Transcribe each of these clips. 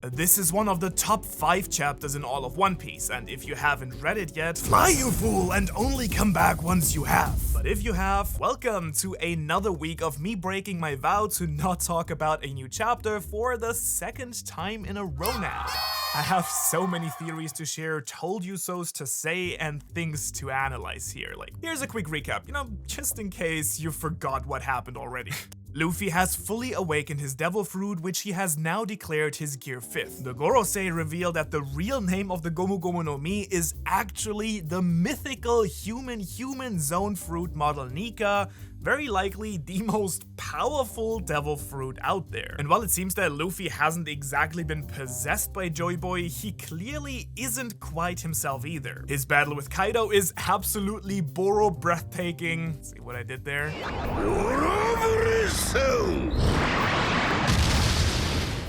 This is one of the top 5 chapters in all of One Piece, and if you haven't read it yet, fly you fool, and only come back once you have. But if you have, welcome to another week of me breaking my vow to not talk about a new chapter for the 2nd time in a row now. I have so many theories to share, told you so's to say, and things to analyze here. Like, here's a quick recap, just in case you forgot what happened already. Luffy has fully awakened his devil fruit, which he has now declared his Gear 5th. The Gorosei revealed that the real name of the Gomu Gomu no Mi is actually the mythical human Zoan fruit model Nika, very likely the most powerful devil fruit out there. And while it seems that Luffy hasn't exactly been possessed by Joy Boy, he clearly isn't quite himself either. His battle with Kaido is absolutely Boro breathtaking. See what I did there?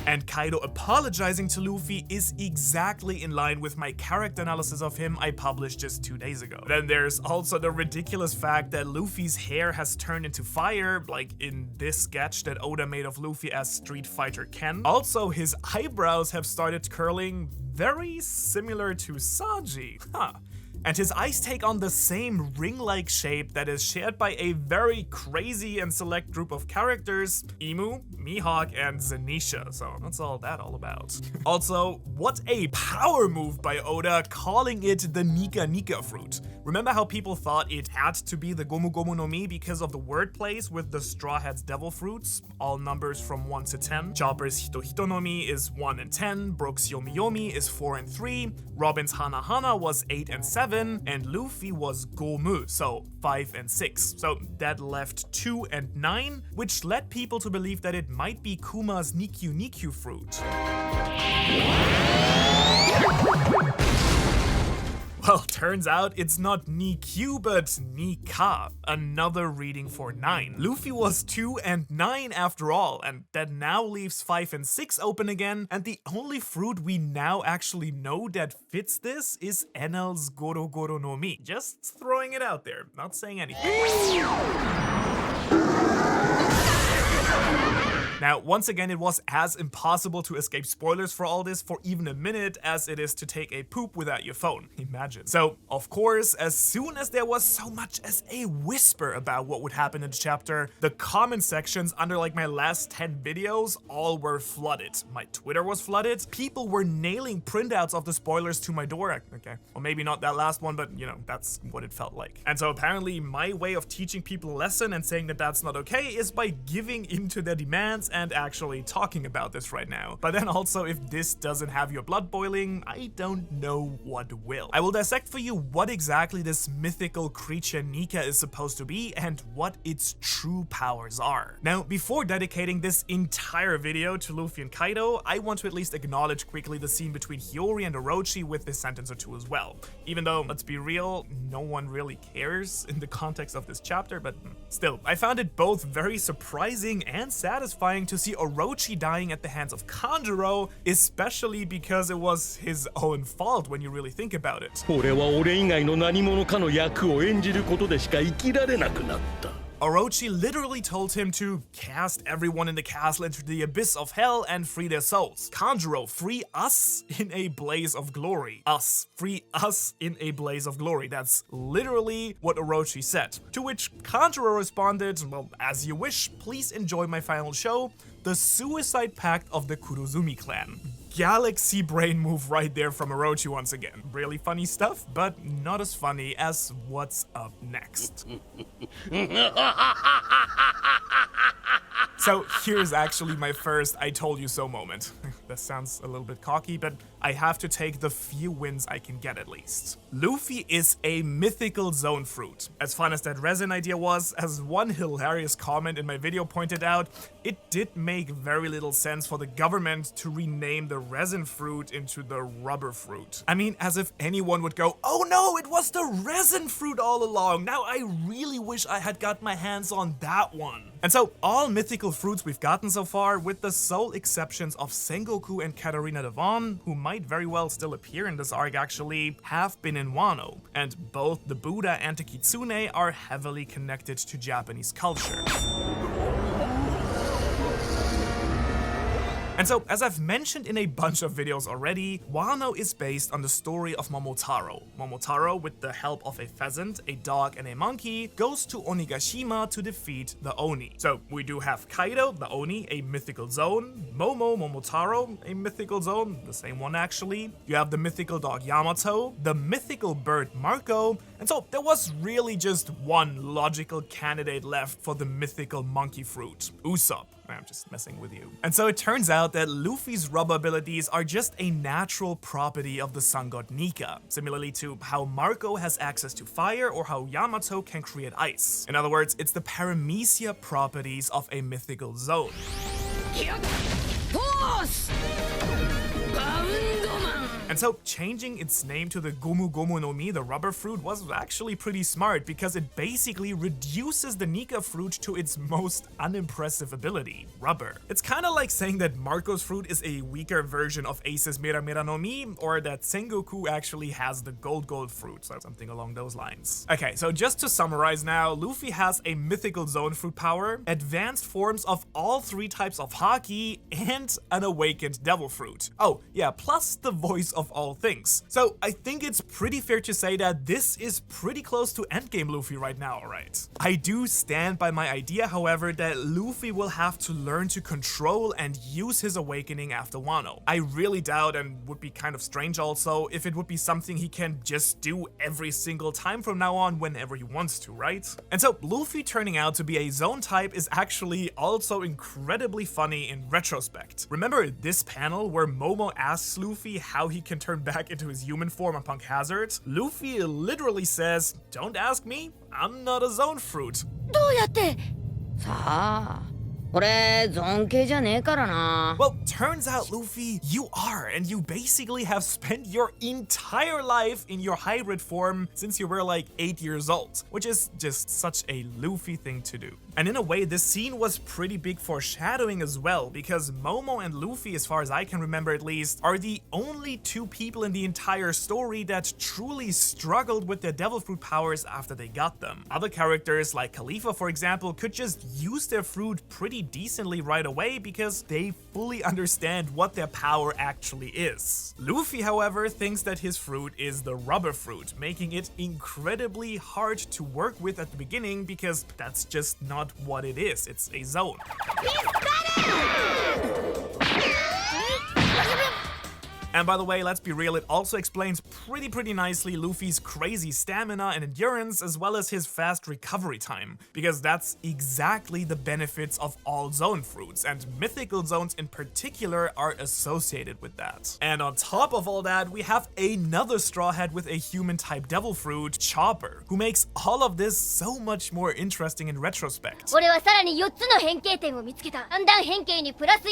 And Kaido apologizing to Luffy is exactly in line with my character analysis of him I published just 2 days ago. Then there's also the ridiculous fact that Luffy's hair has turned into fire, like in this sketch that Oda made of Luffy as Street Fighter Ken. Also, his eyebrows have started curling, very similar to Sanji. And his eyes take on the same ring-like shape that is shared by a very crazy and select group of characters, Imu, Mihawk, and Zanisha, so that's all about. Also, what a power move by Oda, calling it the Nika fruit. Remember how people thought it had to be the Gomu Gomu no Mi because of the wordplays with the Straw Hat's devil fruits, all numbers from 1 to 10. Chopper's Hito Hito no Mi is 1 and 10, Brook's Yomi Yomi is 4 and 3, Robin's Hana Hana was 8 and 7, and Luffy was Gomu, so 5 and 6. So that left 2 and 9, which led people to believe that it might be Kuma's Nikyu fruit. Well, turns out it's not Nikyu, but Nika, another reading for 9. Luffy was 2 and 9 after all, and that now leaves 5 and 6 open again, and the only fruit we now actually know that fits this is Enel's Goro Goro no Mi. Just throwing it out there, not saying anything. Now, once again, it was as impossible to escape spoilers for all this for even a minute as it is to take a poop without your phone. Imagine. So, of course, as soon as there was so much as a whisper about what would happen in the chapter, the comment sections under like my last 10 videos all were flooded. My Twitter was flooded. People were nailing printouts of the spoilers to my door. Okay, well, maybe not that last one, but that's what it felt like. And so apparently my way of teaching people a lesson and saying that that's not okay is by giving into their demands and actually talking about this right now. But then also, if this doesn't have your blood boiling, I don't know what will. I will dissect for you what exactly this mythical creature Nika is supposed to be and what its true powers are. Now, before dedicating this entire video to Luffy and Kaido, I want to at least acknowledge quickly the scene between Hiyori and Orochi with this sentence or two as well. Even though, let's be real, no one really cares in the context of this chapter, but still, I found it both very surprising and satisfying to see Orochi dying at the hands of Kanjuro, especially because it was his own fault when you really think about it. Orochi literally told him to cast everyone in the castle into the abyss of hell and free their souls. Kanjuro, free us in a blaze of glory. Us, free us in a blaze of glory. That's literally what Orochi said. To which Kanjuro responded, well, as you wish, please enjoy my final show, the Suicide Pact of the Kurozumi clan. Galaxy brain move right there from Orochi once again. Really funny stuff, but not as funny as what's up next. So here's actually my first I told you so moment. That sounds a little bit cocky, but I have to take the few wins I can get at least. Luffy is a mythical Zoan fruit. As fun as that resin idea was, as one hilarious comment in my video pointed out, it did make very little sense for the government to rename the resin fruit into the rubber fruit. I mean, as if anyone would go, oh no, it was the resin fruit all along. Now I really wish I had got my hands on that one. And so all mythical fruits we've gotten so far, with the sole exceptions of Sengoku and Katarina Devon, who might very well still appear in this arc actually, have been in Wano, and both the Buddha and the Kitsune are heavily connected to Japanese culture. And so, as I've mentioned in a bunch of videos already, Wano is based on the story of Momotaro. Momotaro, with the help of a pheasant, a dog, and a monkey, goes to Onigashima to defeat the Oni. So we do have Kaido, the Oni, a mythical Zoan, Momotaro, a mythical Zoan, the same one actually. You have the mythical dog Yamato, the mythical bird Marco, and so there was really just one logical candidate left for the mythical monkey fruit, Usopp. I'm just messing with you. And so it turns out that Luffy's rubber abilities are just a natural property of the sun god Nika, similarly to how Marco has access to fire or how Yamato can create ice. In other words, it's the paramecia properties of a mythical Zoan. And so changing its name to the Gomu Gomu no Mi, the rubber fruit, was actually pretty smart because it basically reduces the Nika fruit to its most unimpressive ability, rubber. It's kind of like saying that Marco's fruit is a weaker version of Ace's Mera Mera no Mi, or that Sengoku actually has the gold fruit, so something along those lines. Okay, so just to summarize now, Luffy has a mythical Zoan fruit power, advanced forms of all 3 types of Haki, and an awakened devil fruit. Oh yeah, plus the voice of all things. So I think it's pretty fair to say that this is pretty close to endgame Luffy right now, right? I do stand by my idea, however, that Luffy will have to learn to control and use his awakening after Wano. I really doubt, and would be kind of strange also, if it would be something he can just do every single time from now on whenever he wants to, right? And so Luffy turning out to be a Zoan type is actually also incredibly funny in retrospect. Remember this panel where Momo asks Luffy how he can turn back into his human form on Punk Hazard? Luffy literally says, "Don't ask me, I'm not a Zoan fruit." どうやってさあ 俺ゾン系じゃねえからな Well, turns out, Luffy, you are, and you basically have spent your entire life in your hybrid form since you were like 8 years old, which is just such a Luffy thing to do. And in a way, this scene was pretty big foreshadowing as well, because Momo and Luffy, as far as I can remember at least, are the only 2 people in the entire story that truly struggled with their devil fruit powers after they got them. Other characters, like Khalifa for example, could just use their fruit pretty decently right away because they fully understand what their power actually is. Luffy, however, thinks that his fruit is the rubber fruit, making it incredibly hard to work with at the beginning because that's just not what it is. It's a Zoan. And by the way, let's be real, it also explains pretty nicely Luffy's crazy stamina and endurance, as well as his fast recovery time, because that's exactly the benefits of all Zoan fruits, and mythical Zoans in particular are associated with that. And on top of all that, we have another Straw Hat with a human-type devil fruit, Chopper, who makes all of this so much more interesting in retrospect. 俺はさらに4つの変形点を見つけた三段変形にプラス4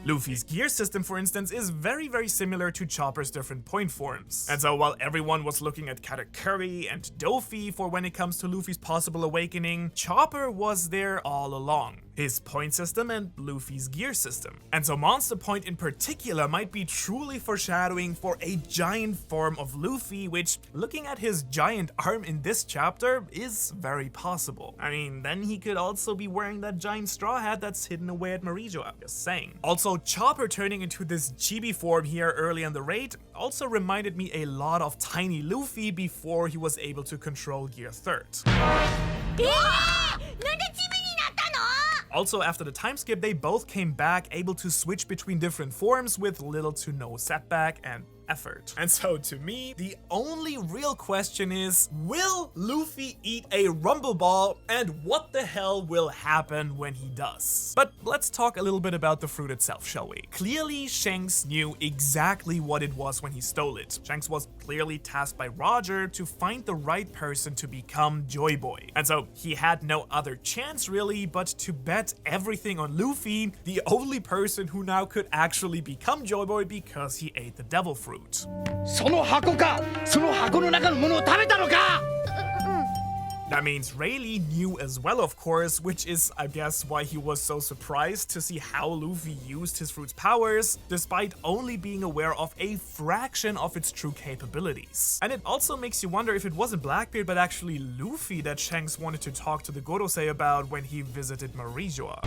Luffy's gear system, for instance, is very similar to Chopper's different point forms. And so while everyone was looking at Katakuri and Dofi for when it comes to Luffy's possible awakening, Chopper was there all along. His point system and Luffy's gear system. And so Monster Point in particular might be truly foreshadowing for a giant form of Luffy, which, looking at his giant arm in this chapter, is very possible. I mean, then he could also be wearing that giant straw hat that's hidden away at Marijo, I'm just saying. Also, Chopper turning into this chibi form here early in the raid also reminded me a lot of Tiny Luffy before he was able to control Gear 3rd. Also, after the time skip, they both came back able to switch between different forms with little to no setback and effort. And so to me, the only real question is, will Luffy eat a Rumble Ball, and what the hell will happen when he does? But let's talk a little bit about the fruit itself, shall we? Clearly, Shanks knew exactly what it was when he stole it. Shanks was clearly tasked by Roger to find the right person to become Joy Boy. And so he had no other chance really but to bet everything on Luffy, the only person who now could actually become Joy Boy because he ate the devil fruit. その箱かその箱の中のものを食べたのか That means Rayleigh knew as well, of course, which is, I guess, why he was so surprised to see how Luffy used his fruit's powers, despite only being aware of a fraction of its true capabilities. And it also makes you wonder if it wasn't Blackbeard, but actually Luffy that Shanks wanted to talk to the Gorosei about when he visited Marijoa.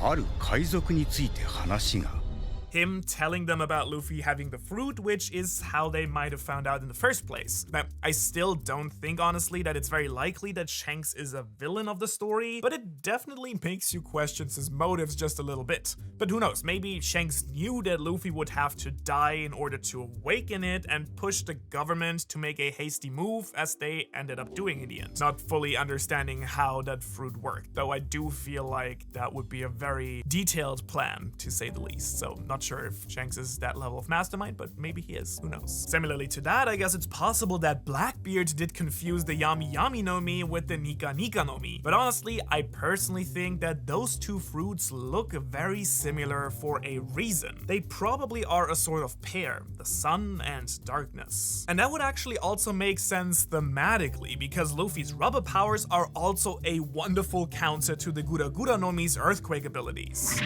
ある海賊について話が。 Him telling them about Luffy having the fruit, which is how they might have found out in the first place. Now, I still don't think, honestly, that it's very likely that Shanks is a villain of the story, but it definitely makes you question his motives just a little bit. But who knows, maybe Shanks knew that Luffy would have to die in order to awaken it and push the government to make a hasty move, as they ended up doing in the end. Not fully understanding how that fruit worked, though I do feel like that would be a very detailed plan, to say the least. So not sure if Shanks is that level of mastermind, but maybe he is, who knows. Similarly to that, I guess it's possible that Blackbeard did confuse the Yami Yami no Mi with the Nika Nika no Mi. But honestly, I personally think that those two fruits look very similar for a reason. They probably are a sort of pair, the sun and darkness. And that would actually also make sense thematically, because Luffy's rubber powers are also a wonderful counter to the Gura Gura no Mi's earthquake abilities.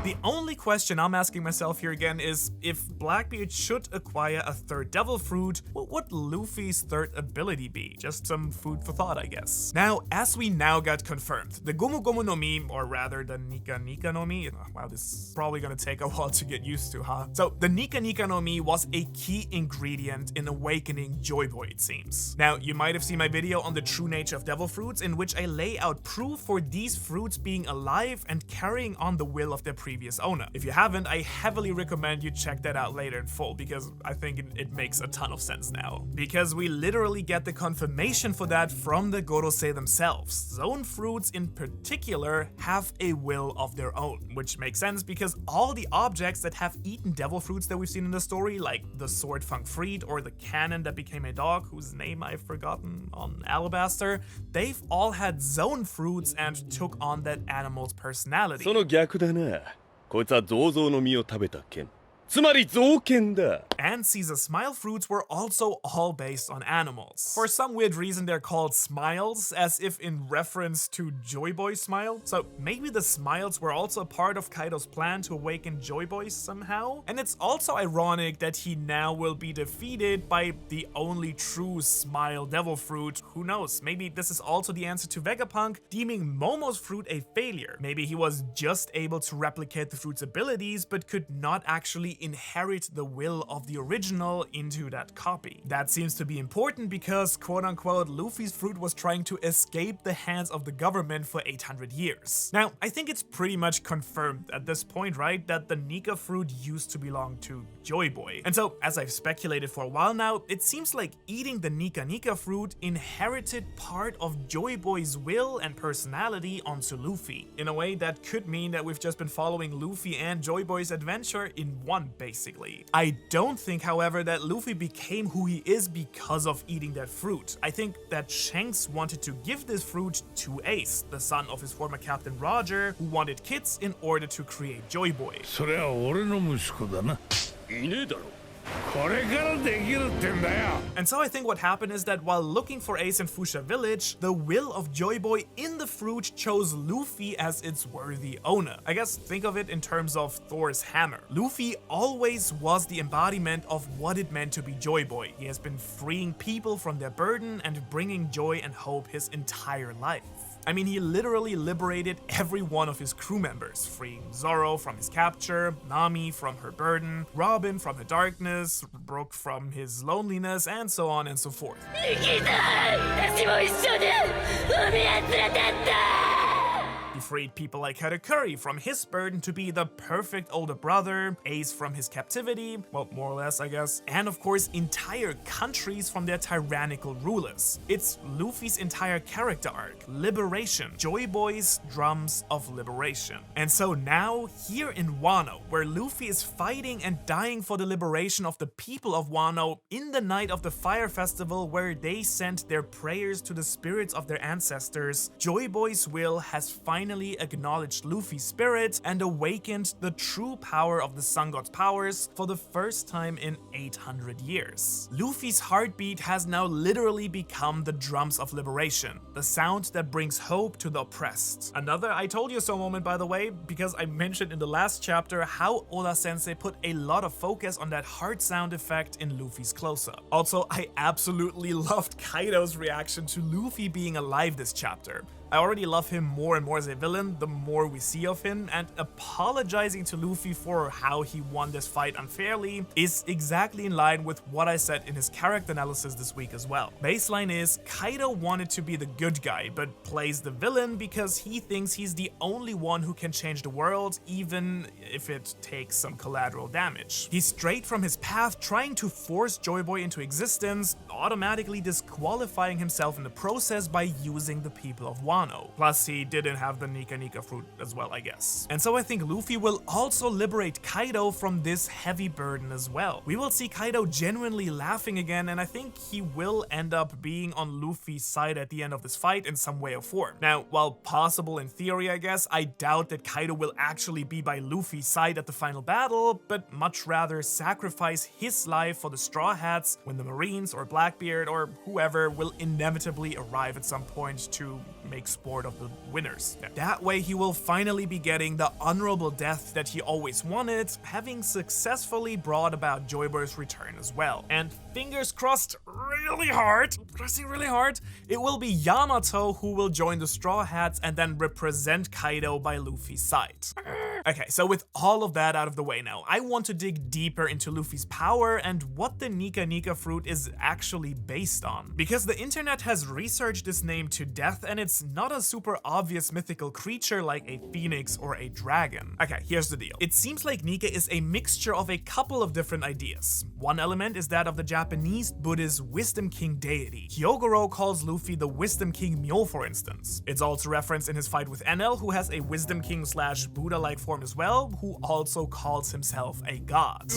The only question I'm asking myself here again is, if Blackbeard should acquire a third devil fruit, what would Luffy's third ability be? Just some food for thought, I guess. Now, as we now got confirmed, the Gomu Gomu no Mi, or rather the Nika Nika no Mi, wow, this is probably gonna take a while to get used to, huh? So, the Nika Nika no Mi was a key ingredient in awakening Joy Boy, it seems. Now, you might have seen my video on the true nature of devil fruits, in which I lay out proof for these fruits being alive and carrying on the will of their previous owner. If you haven't, I heavily recommend you check that out later in full, because I think it makes a ton of sense now. Because we literally get the confirmation for that from the Gorosei themselves. Zoan fruits in particular have a will of their own, which makes sense because all the objects that have eaten devil fruits that we've seen in the story, like the sword Fang Freed or the cannon that became a dog whose name I've forgotten on Alabaster, they've all had Zoan fruits and took on that animal's personality. その逆だな。こいつはゾウゾウの実を食べた剣。つまり造剣だ。 And Caesar smile fruits were also all based on animals. For some weird reason, they're called smiles, as if in reference to Joy Boy's smile. So maybe the smiles were also a part of Kaido's plan to awaken Joy Boy somehow. And it's also ironic that he now will be defeated by the only true smile devil fruit. Who knows? Maybe this is also the answer to Vegapunk deeming Momo's fruit a failure. Maybe he was just able to replicate the fruit's abilities, but could not actually inherit the will of the original into that copy. That seems to be important because, quote-unquote, Luffy's fruit was trying to escape the hands of the government for 800 years. Now, I think it's pretty much confirmed at this point, right, that the Nika fruit used to belong to Joy Boy. And so, as I've speculated for a while now, it seems like eating the Nika Nika fruit inherited part of Joy Boy's will and personality onto Luffy. In a way, that could mean that we've just been following Luffy and Joy Boy's adventure in one, basically. I don't think, however, that Luffy became who he is because of eating that fruit. I think that Shanks wanted to give this fruit to Ace, the son of his former captain Roger, who wanted kids in order to create Joy Boy. それは俺の息子だな。いねえだろ。 And so I think what happened is that while looking for Ace in Fuchsia Village, the will of Joy Boy in the fruit chose Luffy as its worthy owner. I guess think of it in terms of Thor's hammer. Luffy always was the embodiment of what it meant to be Joy Boy. He has been freeing people from their burden and bringing joy and hope his entire life. I mean, he literally liberated every one of his crew members, freeing Zoro from his capture, Nami from her burden, Robin from her darkness, Brook from his loneliness, and so on and so forth. He freed people like Katakuri from his burden to be the perfect older brother, Ace from his captivity, well, more or less, I guess, and of course, entire countries from their tyrannical rulers. It's Luffy's entire character arc, liberation, Joy Boy's drums of liberation. And so now, here in Wano, where Luffy is fighting and dying for the liberation of the people of Wano in the night of the Fire Festival, where they sent their prayers to the spirits of their ancestors, Joy Boy's will has finally finally acknowledged Luffy's spirit and awakened the true power of the Sun God's powers for the first time in 800 years. Luffy's heartbeat has now literally become the drums of liberation, the sound that brings hope to the oppressed. Another I told you so moment, by the way, because I mentioned in the last chapter how Oda Sensei put a lot of focus on that heart sound effect in Luffy's close-up. Also, I absolutely loved Kaido's reaction to Luffy being alive this chapter. I already love him more and more as a villain the more we see of him, and apologizing to Luffy for how he won this fight unfairly is exactly in line with what I said in his character analysis this week as well. Baseline is, Kaido wanted to be the good guy, but plays the villain because he thinks he's the only one who can change the world, even if it takes some collateral damage. He's strayed from his path, trying to force Joy Boy into existence, automatically disqualifying himself in the process by using the people of Wano. Plus, he didn't have the Nika fruit as well, I guess. And so I think Luffy will also liberate Kaido from this heavy burden as well. We will see Kaido genuinely laughing again, and I think he will end up being on Luffy's side at the end of this fight in some way or form. Now, while possible in theory, I guess, I doubt that Kaido will actually be by Luffy's side at the final battle, but much rather sacrifice his life for the Straw Hats when the Marines or Blackbeard or whoever will inevitably arrive at some point to make sport of the winners. That way he will finally be getting the honorable death that he always wanted, having successfully brought about Joy Boy's return as well. And fingers crossed pressing really hard, it will be Yamato who will join the Straw Hats and then represent Kaido by Luffy's side. Okay, so with all of that out of the way now, I want to dig deeper into Luffy's power and what the Nika fruit is actually based on. Because the internet has researched this name to death, and it's not a super obvious mythical creature like a phoenix or a dragon. Okay, here's the deal. It seems like Nika is a mixture of a couple of different ideas. One element is that of the Japanese Buddhist Wisdom King deity. Hyogoro calls Luffy the Wisdom King Myo, for instance. It's also referenced in his fight with Enel, who has a Wisdom King / Buddha-like form as well, who also calls himself a god.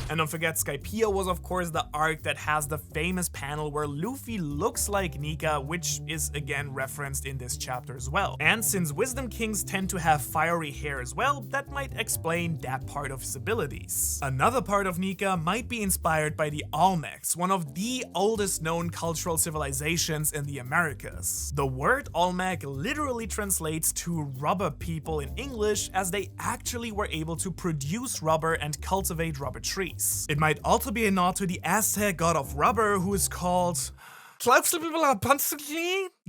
And don't forget, Skypiea was of course the arc that has the famous panel where Luffy looks like Nika, which is again referenced in this chapter as well. And since Wisdom Kings tend to have fiery hair as well, that might explain that part of his abilities. Another part of Nika might be inspired by the Olmecs, one of the oldest known cultural civilizations in the Americas. The word Olmec literally translates to rubber people in English, as they actually were able to produce rubber and cultivate rubber trees. It might also be a nod to the Aztec god of rubber, who is called...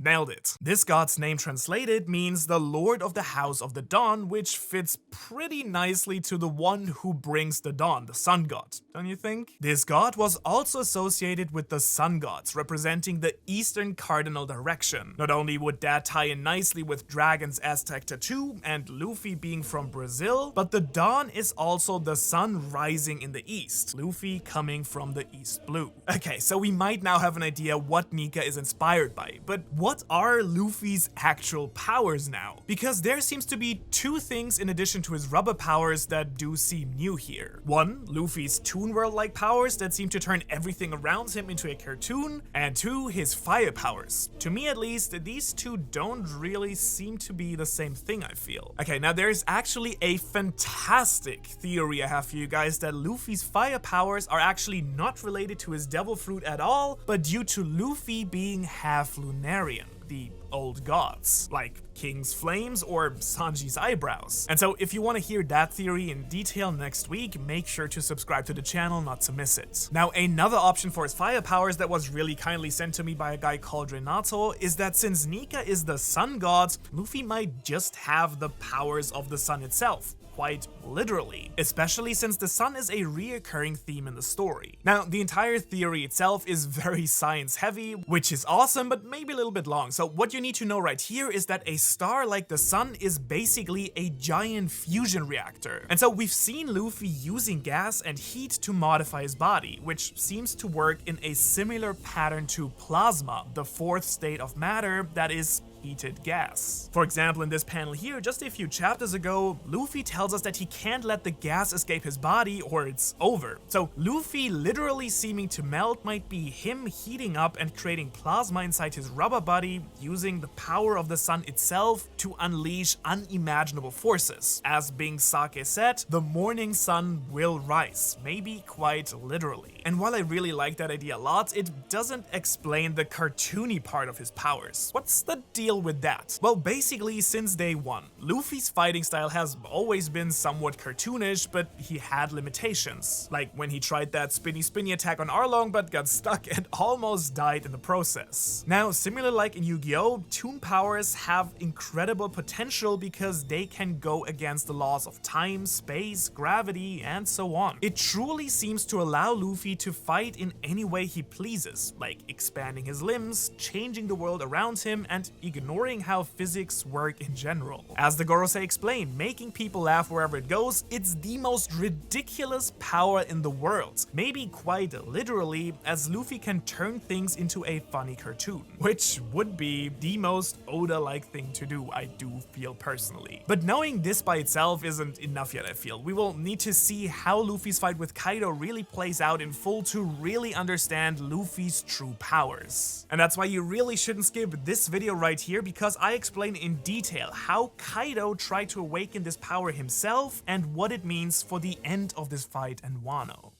Nailed it. This god's name translated means the Lord of the House of the Dawn, which fits pretty nicely to the one who brings the dawn, the sun god, don't you think? This god was also associated with the sun gods, representing the eastern cardinal direction. Not only would that tie in nicely with Dragon's Aztec tattoo and Luffy being from Brazil, but the dawn is also the sun rising in the east, Luffy coming from the East Blue. Okay, so we might now have an idea what Nika is inspired by, but what are Luffy's actual powers now? Because there seems to be two things in addition to his rubber powers that do seem new here. One, Luffy's Toon World-like powers that seem to turn everything around him into a cartoon, and two, his fire powers. To me at least, these two don't really seem to be the same thing, I feel. Okay, now there's actually a fantastic theory I have for you guys that Luffy's fire powers are actually not related to his devil fruit at all, but due to Luffy being half Lunarian, the old gods, like King's Flames or Sanji's eyebrows. And so if you want to hear that theory in detail next week, make sure to subscribe to the channel not to miss it. Now, another option for his fire powers that was really kindly sent to me by a guy called Renato is that since Nika is the sun god, Luffy might just have the powers of the sun itself. Quite literally, especially since the sun is a reoccurring theme in the story. Now, the entire theory itself is very science heavy, which is awesome, but maybe a little bit long. So what you need to know right here is that a star like the sun is basically a giant fusion reactor. And so we've seen Luffy using gas and heat to modify his body, which seems to work in a similar pattern to plasma, the fourth state of matter that is heated gas. For example, in this panel here, just a few chapters ago, Luffy tells us that he can't let the gas escape his body or it's over. So Luffy literally seeming to melt might be him heating up and creating plasma inside his rubber body, using the power of the sun itself to unleash unimaginable forces. As 𝚑𝚌𝚒𝚑𝚝 said, the morning sun will rise, maybe quite literally. And while I really like that idea a lot, it doesn't explain the cartoony part of his powers. What's the deal with that? Well, basically, since day one, Luffy's fighting style has always been somewhat cartoonish, but he had limitations. Like when he tried that spinny attack on Arlong but got stuck and almost died in the process. Now, similar like in Yu-Gi-Oh!, Toon powers have incredible potential because they can go against the laws of time, space, gravity, and so on. It truly seems to allow Luffy to fight in any way he pleases, like expanding his limbs, changing the world around him, and ignoring how physics work in general. As the Gorosei explained, making people laugh wherever it goes, it's the most ridiculous power in the world. Maybe quite literally, as Luffy can turn things into a funny cartoon, which would be the most Oda-like thing to do, I do feel personally. But knowing this by itself isn't enough yet, I feel. We will need to see how Luffy's fight with Kaido really plays out in full to really understand Luffy's true powers. And that's why you really shouldn't skip this video right here, because I explain in detail how Kaido tried to awaken this power himself and what it means for the end of this fight and Wano.